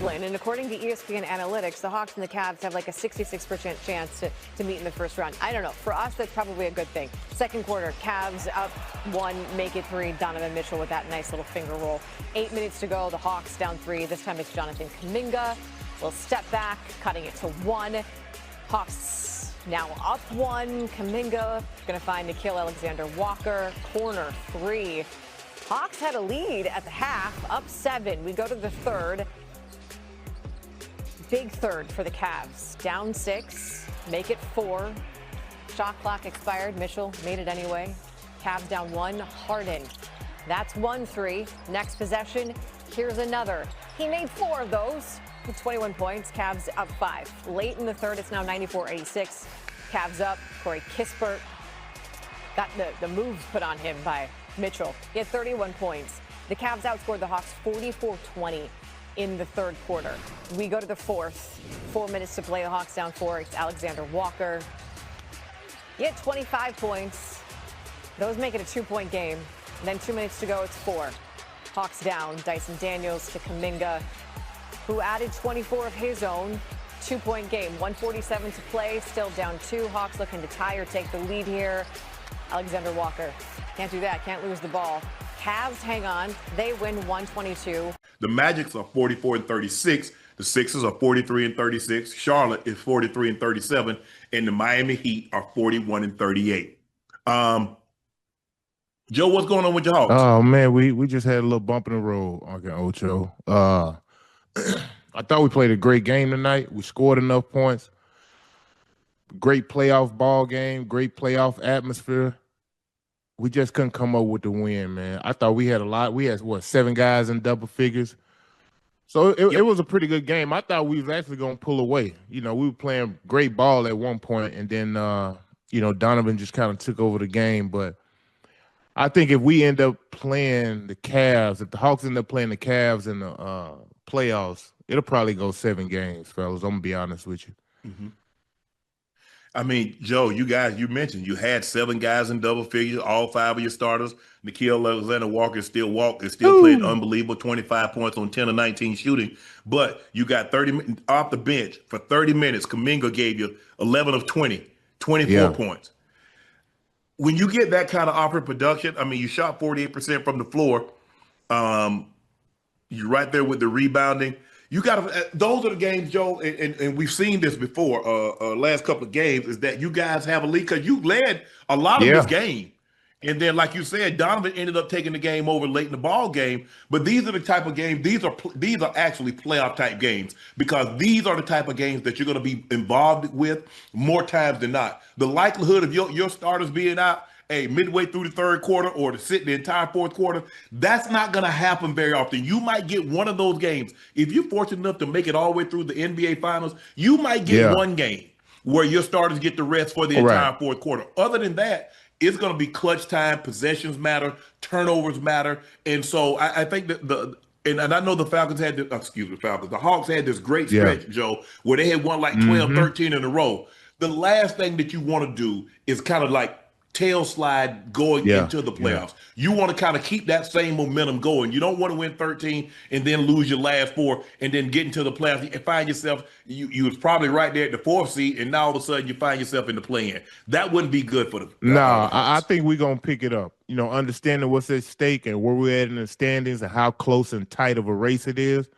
Cleveland, and according to ESPN Analytics, the Hawks and the Cavs have like a 66% chance to meet in the first round. I don't know. For us, that's probably a good thing. Second quarter, Cavs up 1, make it 3. Donovan Mitchell with that nice little finger roll. 8 minutes to go. The Hawks down 3. This time it's Jonathan Kuminga. Will step back, cutting it to 1. Hawks now up 1. Kuminga going to find Nickeil Alexander-Walker. Corner 3. Hawks had a lead at the half, up 7. We go to the third. Big third for the Cavs. Down 6, make it 4. Shot clock expired. Mitchell made it anyway. Cavs down 1. Harden. That's 1-3. Next possession, here's another. He made 4 of those with 21 points. Cavs up 5. Late in the third, it's now 94-86. Cavs up. Corey Kispert got the moves put on him by Mitchell. He had 31 points. The Cavs outscored the Hawks 44-20 in the third quarter. We go to the fourth. 4 minutes to play. The Hawks down 4. It's Alexander Walker. He had 25 points. Those make it a 2-point game. And then 2 minutes to go. It's 4. Hawks down. Dyson Daniels to Kuminga, who added 24 of his own. 2-point game. 1:47 to play. Still down 2. Hawks looking to tie or take the lead here. Alexander Walker. Can't do that. Can't lose the ball. Cavs hang on. They win 122. The Magic's are 44-36. The Sixers are 43-36. Charlotte is 43-37. And the Miami Heat are 41-38. Joe, what's going on with your Hawks? Oh, man, we just had a little bump in the road, Uncle Ocho. I thought we played a great game tonight. We scored enough points. Great playoff ball game. Great playoff atmosphere. We just couldn't come up with the win, man. I thought we had a lot. We had, 7 guys in double figures. So it was a pretty good game. I thought we was actually going to pull away. We were playing great ball at one point, and then, Donovan just kind of took over the game. But I think if we end up playing the Cavs, if the Hawks end up playing the Cavs in the playoffs, it'll probably go 7 games, fellas. I'm going to be honest with you. Mm-hmm. I mean, Joe, you mentioned you had 7 guys in double figures, all 5 of your starters. Nickeil Alexander-Walker is still playing unbelievable, 25 points on 10 of 19 shooting. But you got 30 off the bench for 30 minutes. Kuminga gave you 11 of 20, 24 points. When you get that kind of offensive production, I mean, you shot 48% from the floor. You're right there with the rebounding. You got to. Those are the games, Joe, and we've seen this before. Last couple of games is that you guys have a lead because you led a lot of this game, and then, like you said, Donovan ended up taking the game over late in the ball game. But these are the type of games. These are actually playoff type games because these are the type of games that you're going to be involved with more times than not. The likelihood of your starters being out, midway through the third quarter or to sit the entire fourth quarter, that's not going to happen very often. You might get one of those games. If you're fortunate enough to make it all the way through the NBA Finals, you might get one game where your starters get the rest for the entire fourth quarter. Other than that, it's going to be clutch time, possessions matter, turnovers matter. And so I think that and I know the Falcons had the Hawks had this great stretch, Joe, where they had won like 12, 13 in a row. The last thing that you want to do is kind of like tail slide going into the playoffs. You want to kind of keep that same momentum going. You don't want to win 13 and then lose your last 4 and then get into the playoffs and find yourself, you was probably right there at the 4th seed, and now all of a sudden you find yourself in the play-in. That wouldn't be good for the I think we're going to pick it up. Understanding what's at stake and where we're at in the standings and how close and tight of a race it is,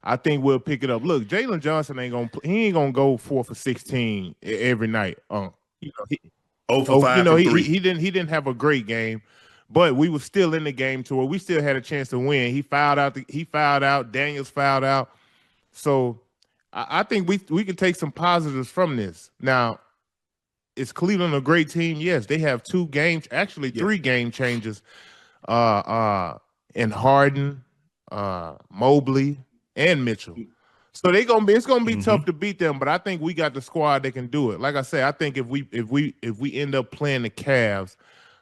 I think we'll pick it up. Look, Jalen Johnson ain't gonna go 4 for 16 every night. He didn't have a great game, but we were still in the game to where we still had a chance to win. He fouled out. Daniels fouled out. So I think we can take some positives from this. Now, is Cleveland a great team? Yes, they have 2 games, actually 3 game changes in Harden, Mobley, and Mitchell. So it's gonna be tough to beat them, but I think we got the squad that can do it. Like I say, I think if we end up playing the Cavs,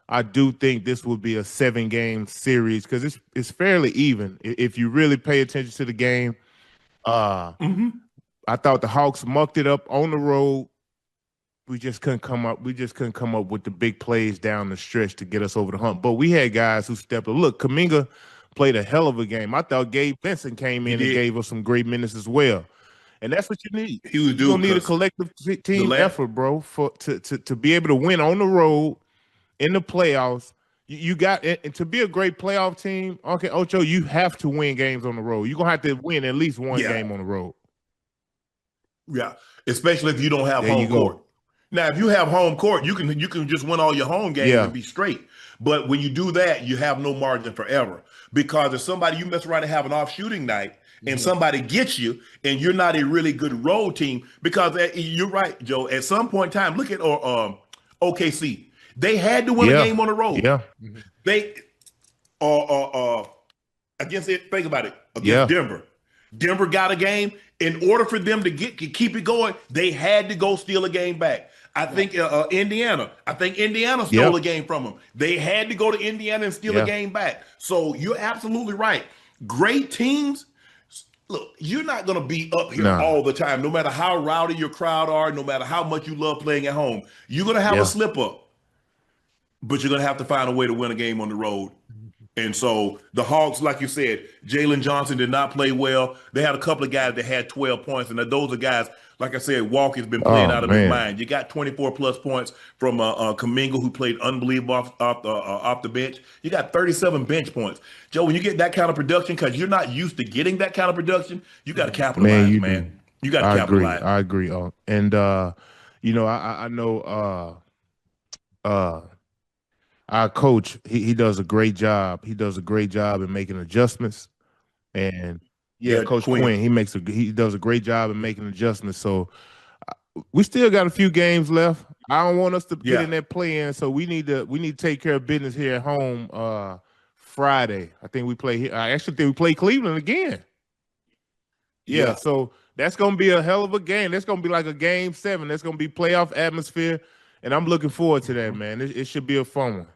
I do think this will be a 7-game series because it's fairly even. If you really pay attention to the game, I thought the Hawks mucked it up on the road. We just couldn't come up. We just couldn't come up with the big plays down the stretch to get us over the hump. But we had guys who stepped up. Look, Kuminga played a hell of a game. I thought Gabe Vincent came in and gave us some great minutes as well. And that's what you need. You're going to need a collective team effort, bro, to be able to win on the road in the playoffs. You got and to be a great playoff team, okay, Ocho, you have to win games on the road. You're going to have to win at least one game on the road. Yeah, especially if you don't have home court. Now, if you have home court, you can just win all your home games and be straight. But when you do that, you have no margin for error. Because if somebody, you mess around and have an off shooting night and somebody gets you and you're not a really good road team, because you're right, Joe, at some point in time, look at OKC. They had to win a game on the road. Yeah. They against it, think about it, against Denver. Denver got a game. In order for them to keep it going, they had to go steal a game back. I think Indiana stole a game from them. They had to go to Indiana and steal a game back. So you're absolutely right. Great teams, look, you're not going to be up here all the time, no matter how rowdy your crowd are, no matter how much you love playing at home. You're going to have a slip up, but you're going to have to find a way to win a game on the road. And so the Hawks, like you said, Jalen Johnson did not play well. They had a couple of guys that had 12 points, and those are guys, like I said, Walker's been playing out of his mind. You got 24-plus points from Kuminga, who played unbelievable off the bench. You got 37 bench points. Joe, when you get that kind of production, because you're not used to getting that kind of production, you got to capitalize, man. You got to capitalize. I agree. And, I know our coach, he does a great job. He does a great job in making adjustments. And Coach Quinn, he does a great job in making adjustments. So we still got a few games left. I don't want us to get in that play-in, so we need to take care of business here at home Friday. I think we play here. I actually think we play Cleveland again. Yeah, so that's gonna be a hell of a game. That's gonna be like a game 7. That's gonna be playoff atmosphere. And I'm looking forward to that, man. It should be a fun one.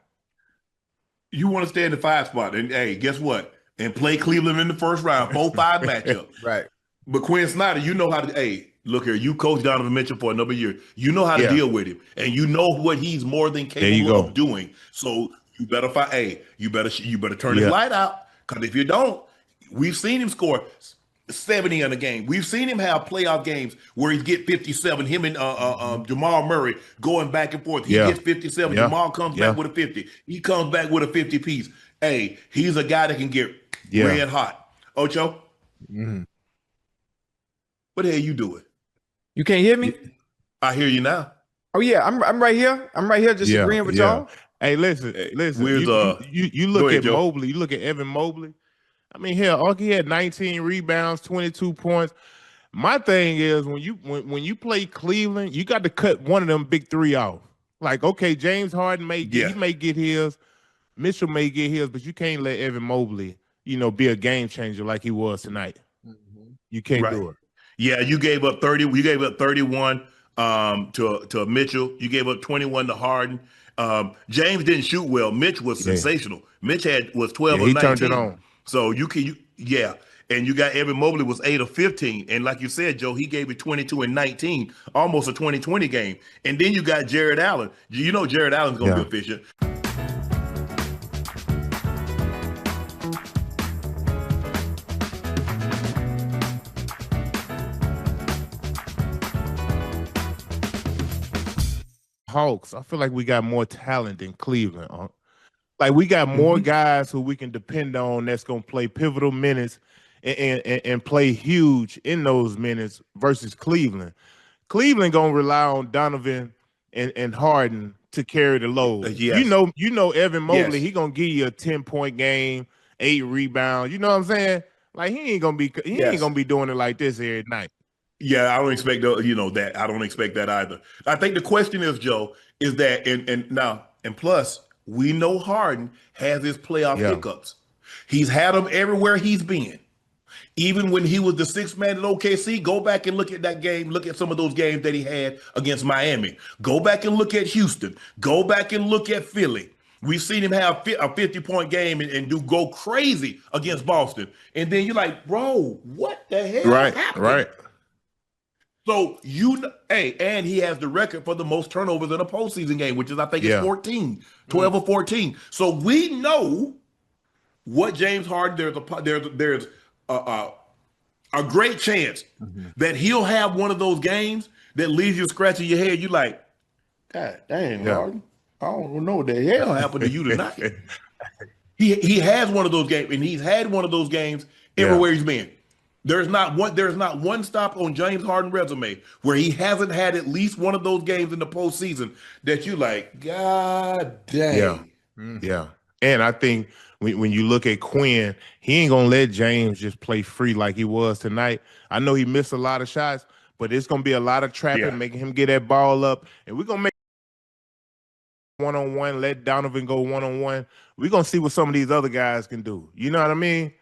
You want to stay in the 5 spot. And, hey, guess what? And play Cleveland in the first round, 4-5 matchup. Right. But Quinn Snyder, you know how to, hey, look here, you coached Donovan Mitchell for a number of years. You know how to deal with him. And you know what he's more than capable of doing. So you better you better turn his light out. Because if you don't, we've seen him score 70 in a game. We've seen him have playoff games where he get 57. Him and Jamal Murray going back and forth. He gets 57. Jamal comes back with a 50. He comes back with a 50 piece. Hey, he's a guy that can get red hot. Ocho, what the hell you doing? You can't hear me? I hear you now. Oh yeah, I'm right here. I'm right here, just agreeing with y'all. Hey, listen. You look at Mobley. You look at Evan Mobley. I mean, hell, he had 19 rebounds, 22 points. My thing is when you play Cleveland, you got to cut one of them big 3 off. Like, okay, James Harden he may get his, Mitchell may get his, but you can't let Evan Mobley, be a game changer like he was tonight. You can't do it. Yeah, you gave up 30. You gave up 31 to Mitchell. You gave up 21 to Harden. James didn't shoot well. Mitch was sensational. Mitch was 12 or 19. He turned it on. So and you got Evan Mobley was 8 of 15, and like you said, Joe, he gave it 22 and 19, almost a 20-20 game. And then you got Jared Allen. You know Jared Allen's gonna be efficient. Hawks, I feel like we got more talent than Cleveland. Like we got more guys who we can depend on that's going to play pivotal minutes and play huge in those minutes versus Cleveland. Cleveland going to rely on Donovan and Harden to carry the load. You know Evan Mobley, he going to give you a 10-point game, 8 rebounds. You know what I'm saying? Like he ain't going to be doing it like this every night. Yeah, I don't expect that. I don't expect that either. I think the question is, Joe, is that and plus we know Harden has his playoff hiccups. He's had them everywhere he's been. Even when he was the 6th man at OKC, go back and look at that game. Look at some of those games that he had against Miami. Go back and look at Houston. Go back and look at Philly. We've seen him have a 50-point game and go crazy against Boston. And then you're like, bro, what the hell happened? Right. So and he has the record for the most turnovers in a postseason game, which is I think it's 14, 12 or 14. So we know what James Harden, there's a great chance that he'll have one of those games that leaves you scratching your head. You like, God dang, Harden, I don't know what the hell happened to you tonight. He has one of those games, and he's had one of those games everywhere he's been. There's not one stop on James Harden's resume where he hasn't had at least one of those games in the postseason that you like, God dang. Yeah. And I think when you look at Quinn, he ain't gonna let James just play free like he was tonight. I know he missed a lot of shots, but it's gonna be a lot of trapping, making him get that ball up, and we're gonna make one-on-one, let Donovan go one-on-one. We're gonna see what some of these other guys can do. You know what I mean?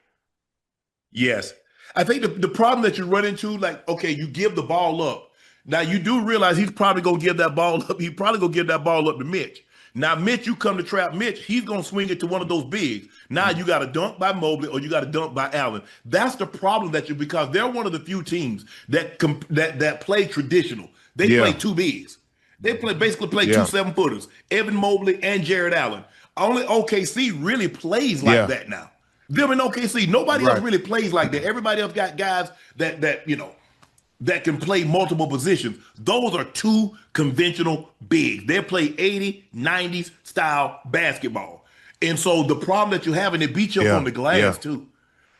Yes. I think the problem that you run into, like, okay, you give the ball up. Now you do realize he's probably gonna give that ball up. He's probably gonna give that ball up to Mitch. Now, Mitch, you come to trap Mitch, he's gonna swing it to one of those bigs. Now you got to dunk by Mobley or you got to dunk by Allen. That's the problem because they're one of the few teams that play traditional. They play two bigs. They basically play 2 7-footers, Evan Mobley and Jared Allen. Only OKC really plays like that now. Them in OKC, nobody else really plays like that. Everybody else got guys that can play multiple positions. Those are 2 conventional bigs. They play 80s, 90s style basketball. And so the problem that you have, and it beats you up on the glass too.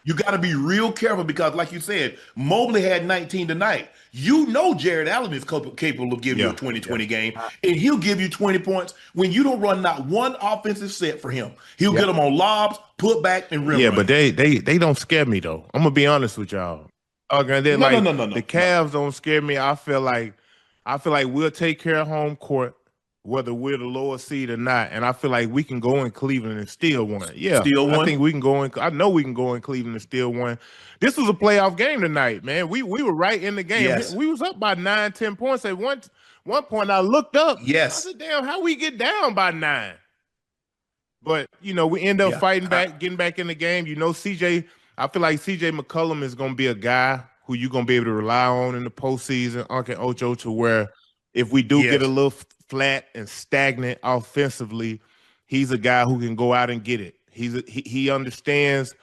You got to be real careful because, like you said, Mobley had 19 tonight. You know Jared Allen is capable of giving you a 20-20 game, and he'll give you 20 points when you don't run not one offensive set for him. He'll get them on lobs, put back, and rim. But they don't scare me though. I'm gonna be honest with y'all. Okay, the Cavs don't scare me. I feel like we'll take care of home court, whether we're the lower seed or not. And I feel like we can go in Cleveland and steal one. Yeah, I think we can go in. I know we can go in Cleveland and steal one. This was a playoff game tonight, man. We were right in the game. Yes. We was up by 9, 10 points at one point. I looked up. Yes. I said, damn, how we get down by 9? But we end up fighting back, getting back in the game. CJ. I feel like CJ McCollum is going to be a guy who you're going to be able to rely on in the postseason, Uncle Ocho, to where if we do get a little flat and stagnant offensively, he's a guy who can go out and get it. He understands,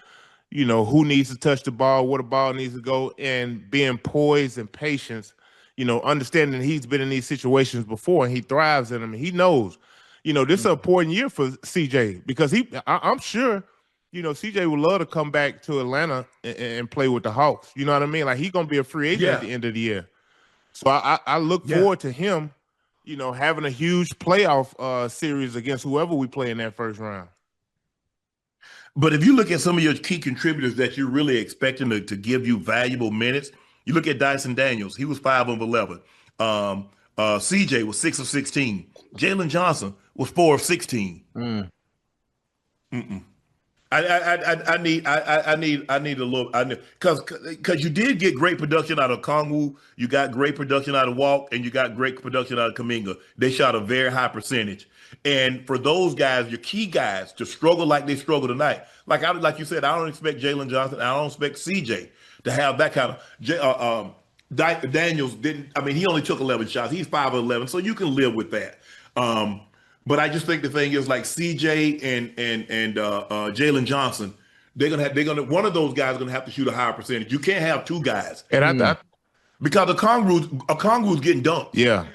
who needs to touch the ball, where the ball needs to go, and being poised and patience, understanding he's been in these situations before and he thrives in them. And he knows, this is an important year for CJ because I'm sure, CJ would love to come back to Atlanta and play with the Hawks. You know what I mean? Like, he's going to be a free agent at the end of the year. So I look forward to him, having a huge playoff series against whoever we play in that first round. But if you look at some of your key contributors that you're really expecting to give you valuable minutes, you look at Dyson Daniels. He was 5 of 11. CJ was 6 of 16. Jalen Johnson was 4 of 16. I need a little, because you did get great production out of Kongwu, you got great production out of Walk, and you got great production out of Kuminga. They shot a very high percentage, and for those guys, your key guys, to struggle like they struggled tonight, like you said, I don't expect Jalen Johnson, I don't expect CJ to have that kind of. Daniels didn't. I mean, he only took 11 shots. He's 5 of 11, so you can live with that. But I just think the thing is, like, CJ and Jalen Johnson, one of those guys is gonna have to shoot a higher percentage. You can't have 2 guys, and because Okongwu's getting dunked. Yeah,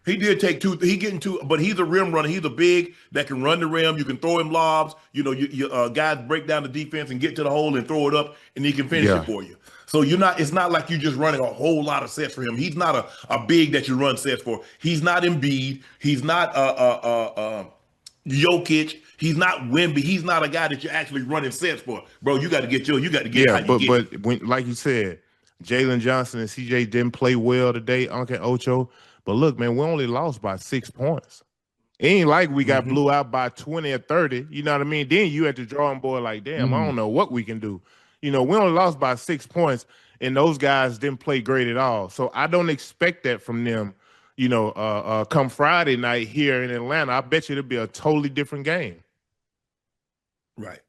he did take 2. He getting 2, but he's a rim runner. He's a big that can run the rim. You can throw him lobs. Guys break down the defense and get to the hole and throw it up, and he can finish it for you. So it's not like you're just running a whole lot of sets for him. He's not a big that you run sets for. He's not Embiid. He's not Jokic. He's not Wemby. He's not a guy that you're actually running sets for. Bro, you got to get but when, like you said, Jalen Johnson and CJ didn't play well today, Uncle Ocho. But look, man, we only lost by 6 points. It ain't like we got blew out by 20 or 30. You know what I mean? Then you at the drawing board like, damn, I don't know what we can do. We only lost by 6 points, and those guys didn't play great at all. So I don't expect that from them, come Friday night here in Atlanta. I bet you it'll be a totally different game. Right.